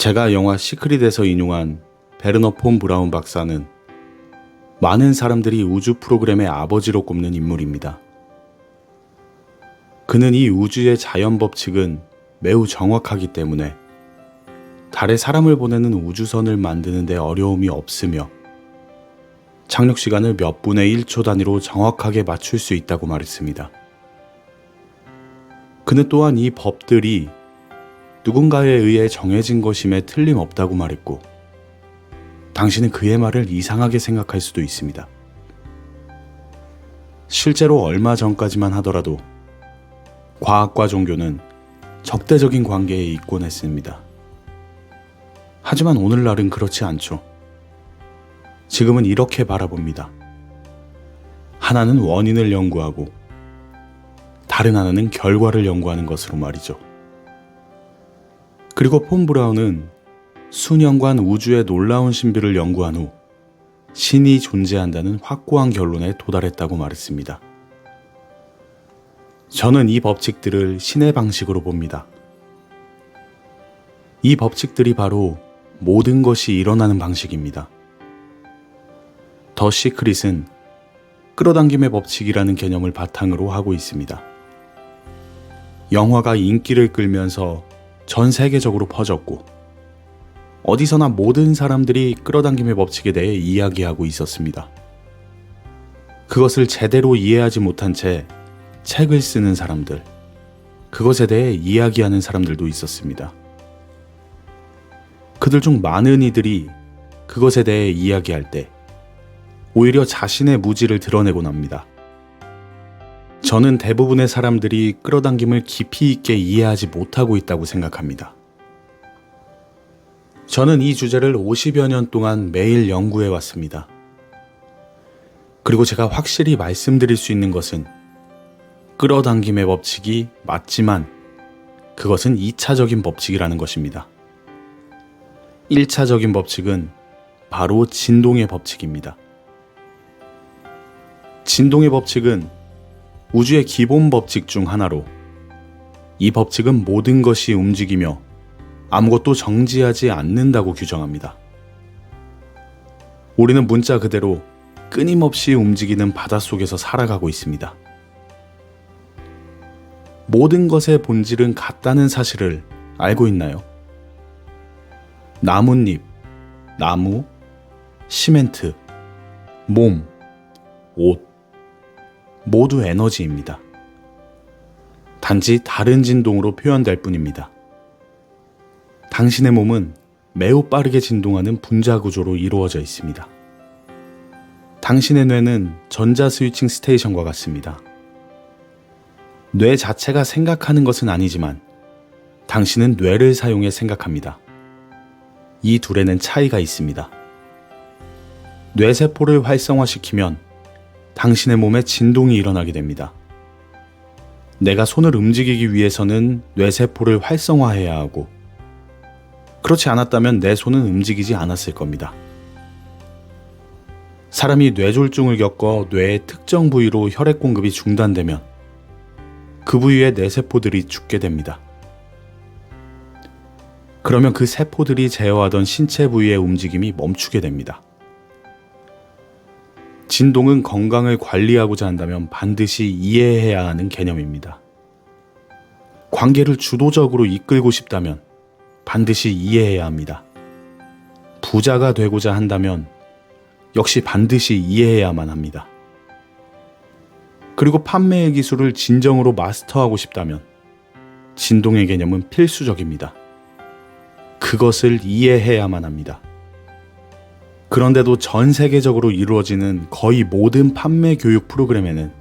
제가 영화 시크릿에서 인용한 베르너 폰 브라운 박사는 많은 사람들이 우주 프로그램의 아버지로 꼽는 인물입니다. 그는 이 우주의 자연 법칙은 매우 정확하기 때문에 달에 사람을 보내는 우주선을 만드는 데 어려움이 없으며 착륙 시간을 몇 분의 1초 단위로 정확하게 맞출 수 있다고 말했습니다. 그는 또한 이 법들이 누군가에 의해 정해진 것임에 틀림없다고 말했고, 당신은 그의 말을 이상하게 생각할 수도 있습니다. 실제로 얼마 전까지만 하더라도 과학과 종교는 적대적인 관계에 있곤 했습니다. 하지만 오늘날은 그렇지 않죠. 지금은 이렇게 바라봅니다. 하나는 원인을 연구하고 다른 하나는 결과를 연구하는 것으로 말이죠. 그리고 폰 브라운은 수년간 우주의 놀라운 신비를 연구한 후 신이 존재한다는 확고한 결론에 도달했다고 말했습니다. 저는 이 법칙들을 신의 방식으로 봅니다. 이 법칙들이 바로 모든 것이 일어나는 방식입니다. 더 시크릿은 끌어당김의 법칙이라는 개념을 바탕으로 하고 있습니다. 영화가 인기를 끌면서 전 세계적으로 퍼졌고, 어디서나 모든 사람들이 끌어당김의 법칙에 대해 이야기하고 있었습니다. 그것을 제대로 이해하지 못한 채 책을 쓰는 사람들, 그것에 대해 이야기하는 사람들도 있었습니다. 그들 중 많은 이들이 그것에 대해 이야기할 때 오히려 자신의 무지를 드러내곤 합니다. 저는 대부분의 사람들이 끌어당김을 깊이 있게 이해하지 못하고 있다고 생각합니다. 저는 이 주제를 50여 년 동안 매일 연구해 왔습니다. 그리고 제가 확실히 말씀드릴 수 있는 것은 끌어당김의 법칙이 맞지만 그것은 2차적인 법칙이라는 것입니다. 1차적인 법칙은 바로 진동의 법칙입니다. 진동의 법칙은 우주의 기본 법칙 중 하나로, 이 법칙은 모든 것이 움직이며 아무것도 정지하지 않는다고 규정합니다. 우리는 문자 그대로 끊임없이 움직이는 바닷속에서 살아가고 있습니다. 모든 것의 본질은 같다는 사실을 알고 있나요? 나뭇잎, 나무, 시멘트, 몸, 옷, 모두 에너지입니다. 단지 다른 진동으로 표현될 뿐입니다. 당신의 몸은 매우 빠르게 진동하는 분자 구조로 이루어져 있습니다. 당신의 뇌는 전자 스위칭 스테이션과 같습니다. 뇌 자체가 생각하는 것은 아니지만 당신은 뇌를 사용해 생각합니다. 이 둘에는 차이가 있습니다. 뇌세포를 활성화시키면 당신의 몸에 진동이 일어나게 됩니다. 내가 손을 움직이기 위해서는 뇌세포를 활성화해야 하고, 그렇지 않았다면 내 손은 움직이지 않았을 겁니다. 사람이 뇌졸중을 겪어 뇌의 특정 부위로 혈액 공급이 중단되면 그 부위의 뇌세포들이 죽게 됩니다. 그러면 그 세포들이 제어하던 신체 부위의 움직임이 멈추게 됩니다. 진동은 건강을 관리하고자 한다면 반드시 이해해야 하는 개념입니다. 관계를 주도적으로 이끌고 싶다면 반드시 이해해야 합니다. 부자가 되고자 한다면 역시 반드시 이해해야만 합니다. 그리고 판매의 기술을 진정으로 마스터하고 싶다면 진동의 개념은 필수적입니다. 그것을 이해해야만 합니다. 그런데도 전 세계적으로 이루어지는 거의 모든 판매 교육 프로그램에는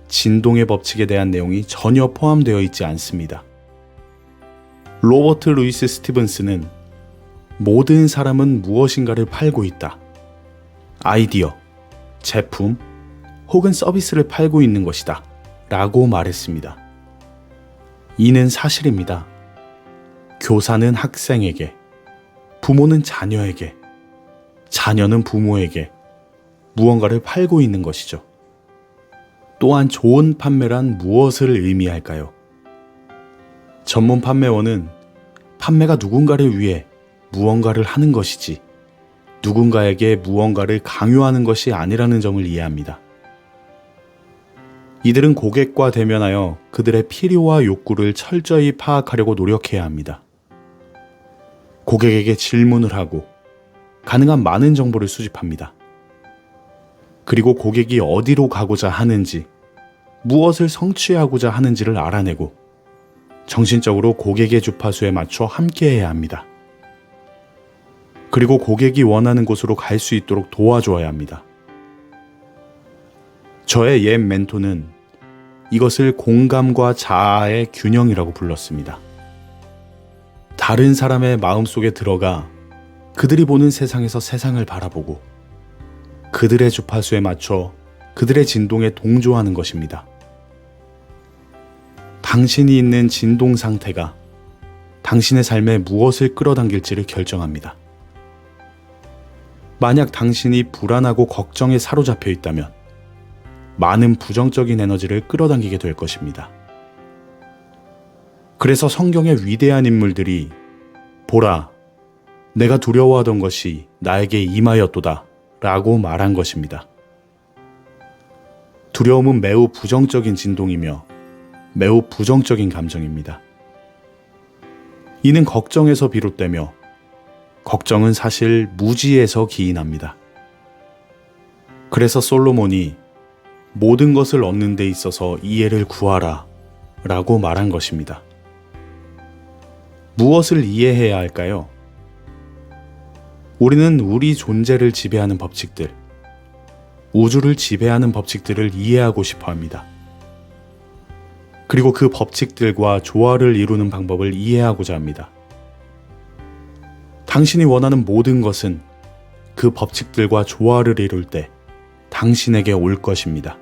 진동의 법칙에 대한 내용이 전혀 포함되어 있지 않습니다. 로버트 루이스 스티븐스는 모든 사람은 무엇인가를 팔고 있다. 아이디어, 제품, 혹은 서비스를 팔고 있는 것이다. 라고 말했습니다. 이는 사실입니다. 교사는 학생에게, 부모는 자녀에게, 자녀는 부모에게 무언가를 팔고 있는 것이죠. 또한 좋은 판매란 무엇을 의미할까요? 전문 판매원은 판매가 누군가를 위해 무언가를 하는 것이지 누군가에게 무언가를 강요하는 것이 아니라는 점을 이해합니다. 이들은 고객과 대면하여 그들의 필요와 욕구를 철저히 파악하려고 노력해야 합니다. 고객에게 질문을 하고 가능한 많은 정보를 수집합니다. 그리고 고객이 어디로 가고자 하는지, 무엇을 성취하고자 하는지를 알아내고 정신적으로 고객의 주파수에 맞춰 함께해야 합니다. 그리고 고객이 원하는 곳으로 갈 수 있도록 도와줘야 합니다. 저의 옛 멘토는 이것을 공감과 자아의 균형이라고 불렀습니다. 다른 사람의 마음속에 들어가 그들이 보는 세상에서 세상을 바라보고 그들의 주파수에 맞춰 그들의 진동에 동조하는 것입니다. 당신이 있는 진동 상태가 당신의 삶에 무엇을 끌어당길지를 결정합니다. 만약 당신이 불안하고 걱정에 사로잡혀 있다면 많은 부정적인 에너지를 끌어당기게 될 것입니다. 그래서 성경의 위대한 인물들이 보라, 내가 두려워하던 것이 나에게 임하였도다 라고 말한 것입니다. 두려움은 매우 부정적인 진동이며 매우 부정적인 감정입니다. 이는 걱정에서 비롯되며 걱정은 사실 무지에서 기인합니다. 그래서 솔로몬이 모든 것을 얻는 데 있어서 이해를 구하라 라고 말한 것입니다. 무엇을 이해해야 할까요? 우리는 우리 존재를 지배하는 법칙들, 우주를 지배하는 법칙들을 이해하고 싶어 합니다. 그리고 그 법칙들과 조화를 이루는 방법을 이해하고자 합니다. 당신이 원하는 모든 것은 그 법칙들과 조화를 이룰 때 당신에게 올 것입니다.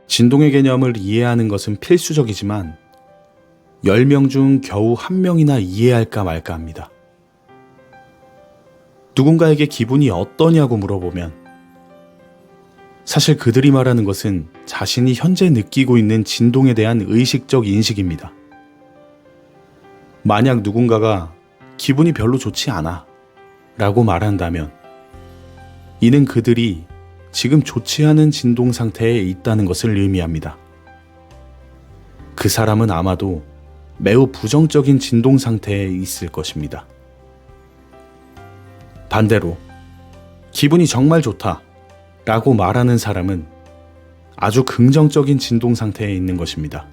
진동의 개념을 이해하는 것은 필수적이지만 10명 중 겨우 1명이나 이해할까 말까 합니다. 누군가에게 기분이 어떠냐고 물어보면 사실 그들이 말하는 것은 자신이 현재 느끼고 있는 진동에 대한 의식적 인식입니다. 만약 누군가가 기분이 별로 좋지 않아 라고 말한다면 이는 그들이 지금 좋지 않은 진동 상태에 있다는 것을 의미합니다. 그 사람은 아마도 매우 부정적인 진동 상태에 있을 것입니다. 반대로 기분이 정말 좋다 라고 말하는 사람은 아주 긍정적인 진동 상태에 있는 것입니다.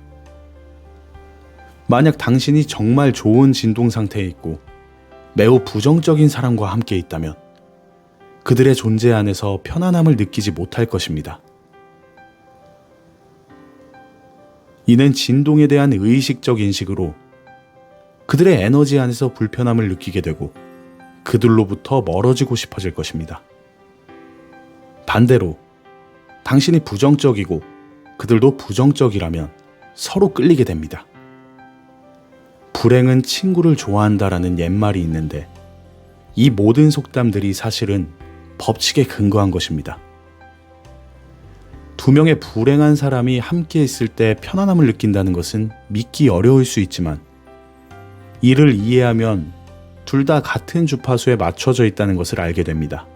만약 당신이 정말 좋은 진동 상태에 있고 매우 부정적인 사람과 함께 있다면 그들의 존재 안에서 편안함을 느끼지 못할 것입니다. 이는 진동에 대한 의식적 인식으로 그들의 에너지 안에서 불편함을 느끼게 되고 그들로부터 멀어지고 싶어질 것입니다. 반대로 당신이 부정적이고 그들도 부정적이라면 서로 끌리게 됩니다. 불행은 친구를 좋아한다라는 옛말이 있는데 이 모든 속담들이 사실은 법칙에 근거한 것입니다. 두 명의 불행한 사람이 함께 있을 때 편안함을 느낀다는 것은 믿기 어려울 수 있지만 이를 이해하면 둘 다 같은 주파수에 맞춰져 있다는 것을 알게 됩니다.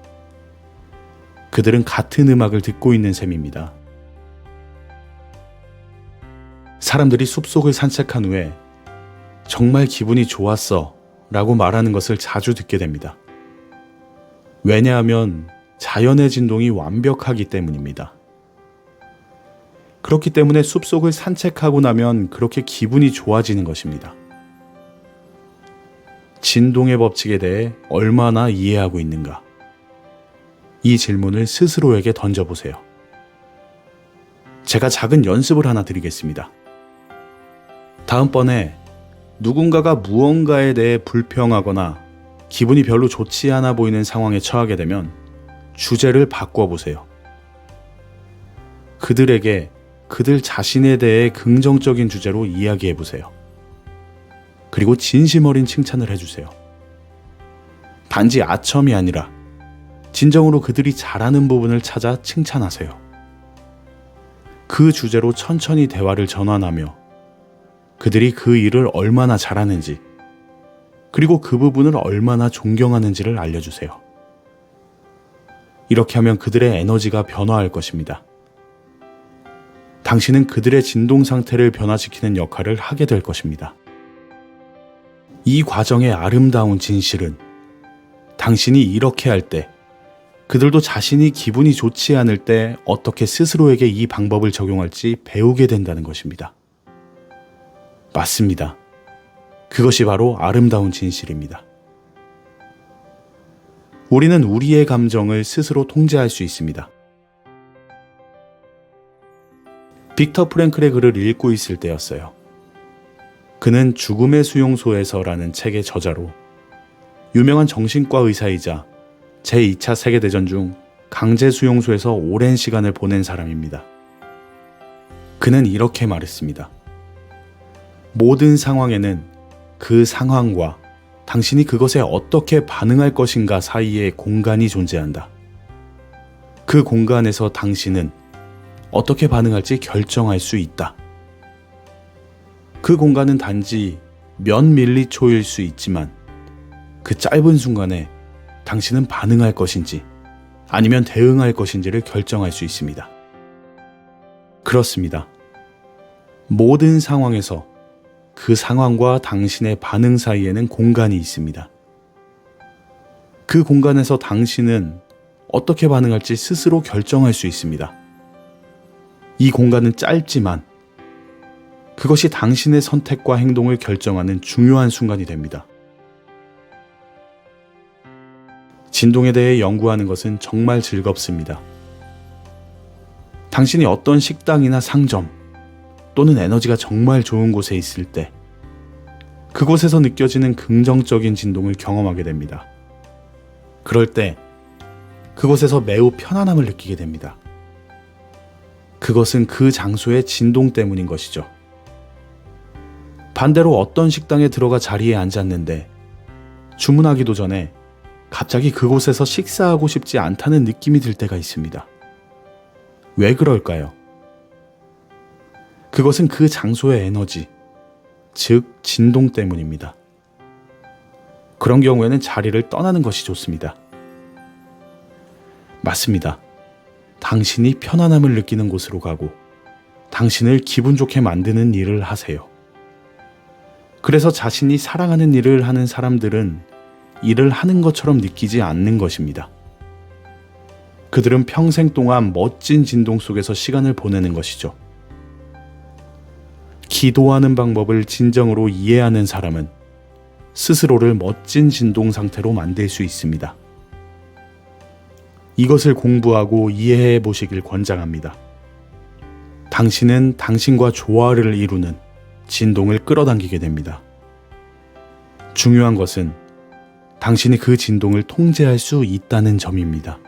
그들은 같은 음악을 듣고 있는 셈입니다. 사람들이 숲속을 산책한 후에 정말 기분이 좋았어 라고 말하는 것을 자주 듣게 됩니다. 왜냐하면 자연의 진동이 완벽하기 때문입니다. 그렇기 때문에 숲속을 산책하고 나면 그렇게 기분이 좋아지는 것입니다. 진동의 법칙에 대해 얼마나 이해하고 있는가? 이 질문을 스스로에게 던져보세요. 제가 작은 연습을 하나 드리겠습니다. 다음번에 누군가가 무언가에 대해 불평하거나 기분이 별로 좋지 않아 보이는 상황에 처하게 되면 주제를 바꾸어 보세요. 그들에게 그들 자신에 대해 긍정적인 주제로 이야기해 보세요. 그리고 진심 어린 칭찬을 해주세요. 단지 아첨이 아니라 진정으로 그들이 잘하는 부분을 찾아 칭찬하세요. 그 주제로 천천히 대화를 전환하며 그들이 그 일을 얼마나 잘하는지 그리고 그 부분을 얼마나 존경하는지를 알려주세요. 이렇게 하면 그들의 에너지가 변화할 것입니다. 당신은 그들의 진동 상태를 변화시키는 역할을 하게 될 것입니다. 이 과정의 아름다운 진실은 당신이 이렇게 할 때, 그들도 자신이 기분이 좋지 않을 때 어떻게 스스로에게 이 방법을 적용할지 배우게 된다는 것입니다. 맞습니다. 그것이 바로 아름다운 진실입니다. 우리는 우리의 감정을 스스로 통제할 수 있습니다. 빅터 프랭클의 글을 읽고 있을 때였어요. 그는 죽음의 수용소에서라는 책의 저자로 유명한 정신과 의사이자 제2차 세계대전 중 강제 수용소에서 오랜 시간을 보낸 사람입니다. 그는 이렇게 말했습니다. 모든 상황에는 그 상황과 당신이 그것에 어떻게 반응할 것인가 사이에 공간이 존재한다. 그 공간에서 당신은 어떻게 반응할지 결정할 수 있다. 그 공간은 단지 몇 밀리초일 수 있지만 그 짧은 순간에 당신은 반응할 것인지 아니면 대응할 것인지를 결정할 수 있습니다. 그렇습니다. 모든 상황에서 그 상황과 당신의 반응 사이에는 공간이 있습니다. 그 공간에서 당신은 어떻게 반응할지 스스로 결정할 수 있습니다. 이 공간은 짧지만 그것이 당신의 선택과 행동을 결정하는 중요한 순간이 됩니다. 진동에 대해 연구하는 것은 정말 즐겁습니다. 당신이 어떤 식당이나 상점 또는 에너지가 정말 좋은 곳에 있을 때 그곳에서 느껴지는 긍정적인 진동을 경험하게 됩니다. 그럴 때 그곳에서 매우 편안함을 느끼게 됩니다. 그것은 그 장소의 진동 때문인 것이죠. 반대로 어떤 식당에 들어가 자리에 앉았는데 주문하기도 전에 갑자기 그곳에서 식사하고 싶지 않다는 느낌이 들 때가 있습니다. 왜 그럴까요? 그것은 그 장소의 에너지, 즉 진동 때문입니다. 그런 경우에는 자리를 떠나는 것이 좋습니다. 맞습니다. 당신이 편안함을 느끼는 곳으로 가고 당신을 기분 좋게 만드는 일을 하세요. 그래서 자신이 사랑하는 일을 하는 사람들은 일을 하는 것처럼 느끼지 않는 것입니다. 그들은 평생 동안 멋진 진동 속에서 시간을 보내는 것이죠. 기도하는 방법을 진정으로 이해하는 사람은 스스로를 멋진 진동 상태로 만들 수 있습니다. 이것을 공부하고 이해해 보시길 권장합니다. 당신은 당신과 조화를 이루는 진동을 끌어당기게 됩니다. 중요한 것은 당신이 그 진동을 통제할 수 있다는 점입니다.